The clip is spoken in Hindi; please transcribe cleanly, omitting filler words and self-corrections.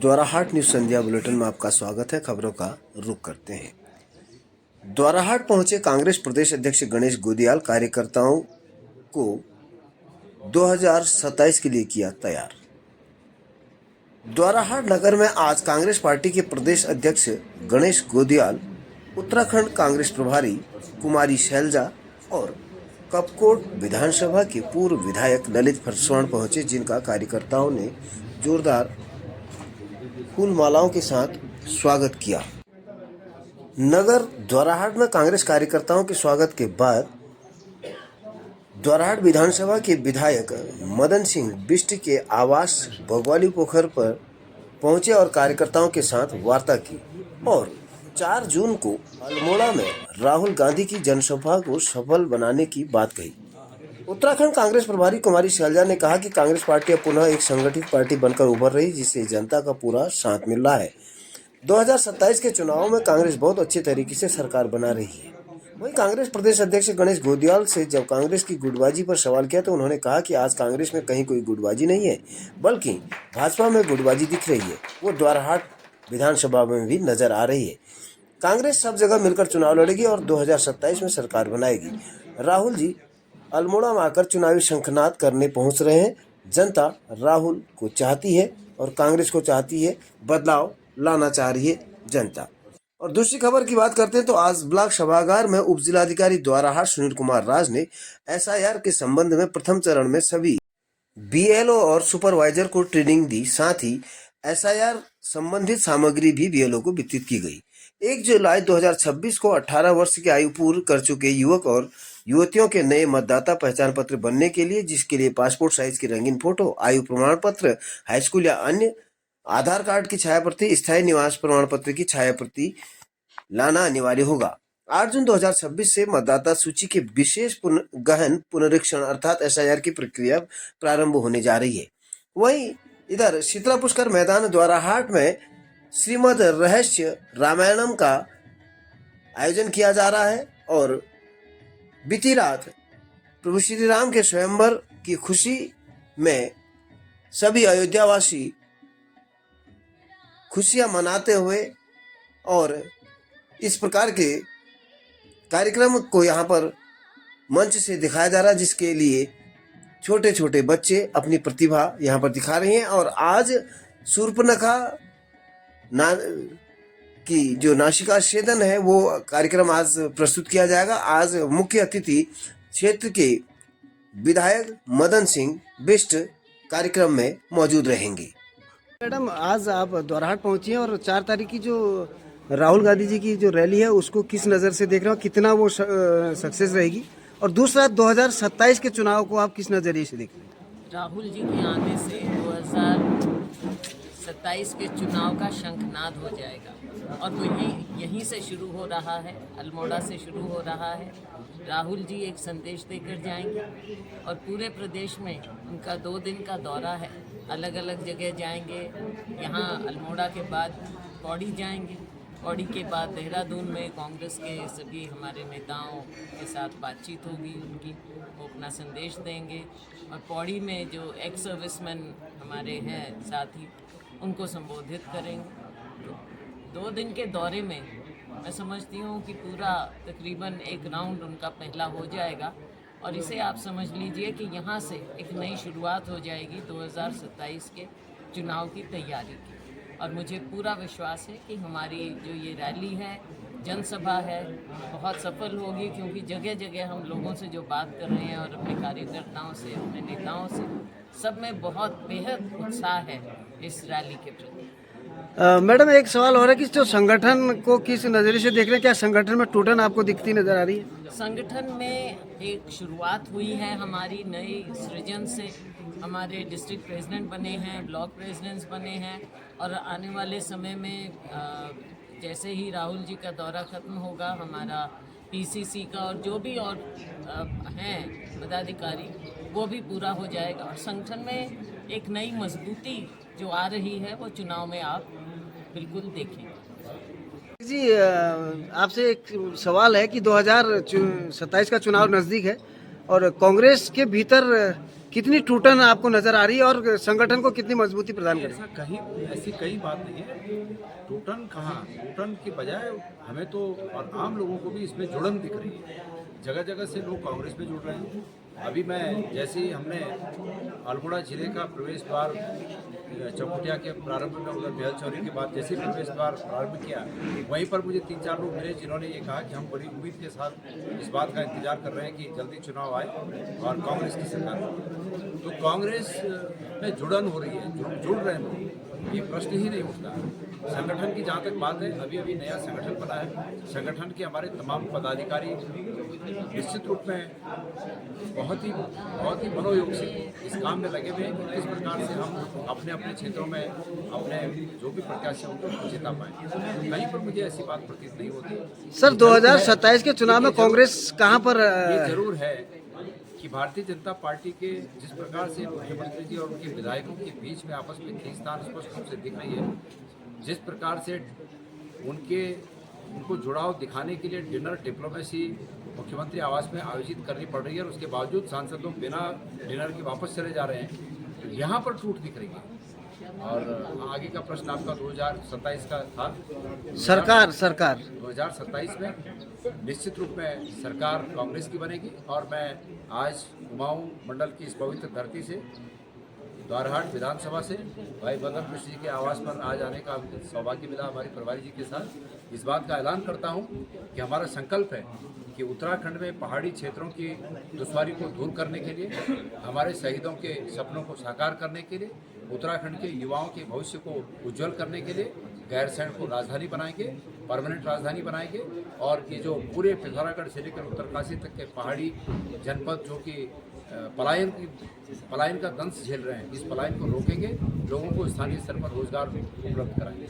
द्वाराहाट न्यूज संध्या बुलेटिन में आपका स्वागत है। खबरों का रुख करते हैं। द्वाराहाट पहुंचे कांग्रेस प्रदेश अध्यक्ष गणेश गोदियाल कार्यकर्ताओं को 2027 के लिए किया तैयार। द्वाराहाट नगर में आज कांग्रेस पार्टी के प्रदेश अध्यक्ष गणेश गोदियाल, उत्तराखंड कांग्रेस प्रभारी कुमारी शैलजा और कपकोट विधानसभा के पूर्व विधायक ललित स्वर्ण पहुंचे, जिनका कार्यकर्ताओं ने जोरदार फूल मालाओं के साथ स्वागत किया। नगर द्वाराहाट में कांग्रेस कार्यकर्ताओं के स्वागत के बाद द्वाराहाट विधानसभा के विधायक मदन सिंह बिष्ट के आवास भगवाली पोखर पर पहुंचे और कार्यकर्ताओं के साथ वार्ता की और 4 जून को अल्मोड़ा में राहुल गांधी की जनसभा को सफल बनाने की बात कही। उत्तराखंड कांग्रेस प्रभारी कुमारी शैलजा ने कहा कि कांग्रेस पार्टी अब पुनः एक संगठित पार्टी बनकर उभर रही, जिससे जनता का पूरा साथ मिल रहा है। 2027 के चुनाव में कांग्रेस बहुत अच्छे तरीके से सरकार बना रही है। वहीं कांग्रेस प्रदेश अध्यक्ष गणेश गोदियाल से जब कांग्रेस की गुटबाजी पर सवाल किया तो उन्होंने कहा कि आज कांग्रेस में कहीं कोई गुटबाजी नहीं है, बल्कि भाजपा में गुटबाजी दिख रही है। वो द्वाराहाट विधानसभा में भी नजर आ रही है। कांग्रेस सब जगह मिलकर चुनाव लड़ेगी और 2027 में सरकार बनाएगी। राहुल जी अल्मोड़ा में आकर चुनावी शंखनाद करने पहुंच रहे हैं। जनता राहुल को चाहती है और कांग्रेस को चाहती है, बदलाव लाना चाह रही है जनता। और दूसरी खबर की बात करते हैं तो आज ब्लॉक सभागार में उप जिलाधिकारी द्वाराहाट सुनील कुमार राज ने एसआईआर के संबंध में प्रथम चरण में सभी बीएलओ और सुपरवाइजर को ट्रेनिंग दी। साथ ही एसआईआर संबंधित सामग्री भी बीएलओ को वितरित की गई। 1 जुलाई 2026 को 18 वर्ष की आयु पूर्ण कर चुके युवक और युवतियों के नए मतदाता पहचान पत्र बनने के लिए, जिसके लिए पासपोर्ट साइज की रंगीन फोटो, आयु प्रमाण पत्र, हाईस्कूल या अन्य आधार कार्ड की छायाप्रति, स्थायी निवास प्रमाण पत्र की छायाप्रति लाना अनिवार्य होगा। 8 जून 2026 से मतदाता सूची के विशेष गहन पुनरीक्षण अर्थात एसआईआर की प्रक्रिया प्रारंभ होने जा रही है। वहीं इधर शीतला पुष्कर मैदान द्वाराहाट में श्रीमद रहस्य रामायणम का आयोजन किया जा रहा है और बीती रात प्रभु श्री राम के स्वयंवर की खुशी में सभी अयोध्यावासी खुशियां मनाते हुए और इस प्रकार के कार्यक्रम को यहाँ पर मंच से दिखाया जा रहा है, जिसके लिए छोटे छोटे बच्चे अपनी प्रतिभा यहाँ पर दिखा रहे हैं। और आज शूर्पणखा की जो नासिका छेदन है वो कार्यक्रम आज प्रस्तुत किया जाएगा। आज मुख्य अतिथि क्षेत्र के विधायक मदन सिंह बिष्ट कार्यक्रम में मौजूद रहेंगे। मैडम, आज आप द्वाराहाट पहुंची हैं और 4 तारीख की जो राहुल गांधी जी की जो रैली है उसको किस नज़र से देख रहे हो, कितना वो सक्सेस रहेगी, और दूसरा 2027 के चुनाव को आप किस नज़रिए से देख रहे हैं? राहुल जी के आने से 2027 के चुनाव का शंखनाद हो जाएगा और वो यहीं से शुरू हो रहा है, अल्मोड़ा से शुरू हो रहा है। राहुल जी एक संदेश देकर जाएंगे और पूरे प्रदेश में उनका 2 दिन का दौरा है, अलग अलग जगह जाएंगे। यहाँ अल्मोड़ा के बाद पौड़ी जाएंगे, पौड़ी के बाद देहरादून में कांग्रेस के सभी हमारे नेताओं के साथ बातचीत होगी उनकी, वो अपना संदेश देंगे। और पौड़ी में जो एक्स सर्विसमैन हमारे हैं साथी, उनको संबोधित करेंगे। तो 2 दिन के दौरे में मैं समझती हूँ कि पूरा तकरीबन एक राउंड उनका पहला हो जाएगा और इसे आप समझ लीजिए कि यहाँ से एक नई शुरुआत हो जाएगी 2027 के चुनाव की तैयारी की। और मुझे पूरा विश्वास है कि हमारी जो ये रैली है, जनसभा है, बहुत सफल होगी, क्योंकि जगह जगह हम लोगों से जो बात कर रहे हैं और अपने कार्यकर्ताओं से, अपने नेताओं से, सब में बहुत बेहद उत्साह है इस रैली के प्रति। मैडम, एक सवाल हो रहा है कि जो संगठन को किस नज़रिए से देख रहे हैं, क्या संगठन में टूटन आपको दिखती नजर आ रही है? संगठन में एक शुरुआत हुई है हमारी नई सृजन से। हमारे डिस्ट्रिक्ट प्रेसिडेंट बने हैं, ब्लॉक प्रेसिडेंट्स बने हैं और आने वाले समय में जैसे ही राहुल जी का दौरा ख़त्म होगा, हमारा पीसीसी का और जो भी और हैं पदाधिकारी, वो भी पूरा हो जाएगा और संगठन में एक नई मजबूती जो आ रही है वो चुनाव में आप बिल्कुल देखेंगे। जी, आपसे एक सवाल है कि 2027 का चुनाव नज़दीक है और कांग्रेस के भीतर कितनी टूटन आपको नजर आ रही है और संगठन को कितनी मजबूती प्रदान करेगी? ऐसी कई बात नहीं है। टूटन कहाँ, टूटन के बजाय हमें तो और आम लोगों को भी इसमें जुड़न दिख रही है। जगह जगह से लोग कांग्रेस में जुड़ रहे हैं। अभी मैं जैसे ही हमने अल्मोड़ा जिले का प्रवेश द्वार चौकुटिया के प्रारंभ में उधर बेहल चौरी के बाद जैसे ही प्रवेश द्वार प्रारंभ किया, वहीं पर मुझे 3-4 लोग मिले जिन्होंने ये कहा कि हम बड़ी उम्मीद के साथ इस बात का इंतजार कर रहे हैं कि जल्दी चुनाव आए और कांग्रेस की सरकार हो। तो कांग्रेस में जुड़न हो रही है, जुड़ रहे हैं लोग, ये प्रश्न ही नहीं उठता। संगठन की जहाँ तक बात है, अभी अभी नया संगठन बना है। संगठन के हमारे तमाम पदाधिकारी निश्चित रूप में बहुत ही मनोयोग से इस काम में लगे हुए हैं कि किस प्रकार से हम अपने अपने क्षेत्रों में अपने जो भी प्रत्याशी होंगे उनको जिता पाएं। कहीं पर मुझे ऐसी बात प्रतीत नहीं होती। सर 2027 के चुनाव में कांग्रेस कहां पर ये जरूर है कि भारतीय जनता पार्टी के जिस प्रकार से मुख्यमंत्री जी और उनके विधायकों के बीच में आपस में खींचतान स्पष्ट रूप से दिख रही है, जिस प्रकार से उनको जुड़ाव दिखाने के लिए डिनर डिप्लोमेसी मुख्यमंत्री आवास में आयोजित करनी पड़ रही है और उसके बावजूद सांसद लोग बिना डिनर के वापस चले जा रहे हैं, तो यहाँ पर टूट दिख रही है। और आगे का प्रश्न आपका 2027 का था। सरकार 2027 में निश्चित रूप में सरकार कांग्रेस की बनेगी और मैं आज कुमाऊं मंडल की इस पवित्र धरती से द्वारहाट विधानसभा से भाई बदन कृष्ण जी के आवास पर आज आने का सौभाग्य मिला हमारे प्रभारी जी के साथ। इस बात का ऐलान करता हूं कि हमारा संकल्प है कि उत्तराखंड में पहाड़ी क्षेत्रों की दुश्वारी को दूर करने के लिए, हमारे शहीदों के सपनों को साकार करने के लिए, उत्तराखंड के युवाओं के भविष्य को उज्जवल करने के लिए गैरसैंण को राजधानी बनाएंगे, परमानेंट राजधानी बनाएंगे और ये जो पूरे पिथौरागढ़ से लेकर उत्तरकाशी तक के पहाड़ी जनपद जो कि पलायन का दंश झेल रहे हैं, इस पलायन को रोकेंगे, लोगों को स्थानीय स्तर पर रोजगार उपलब्ध कराएंगे।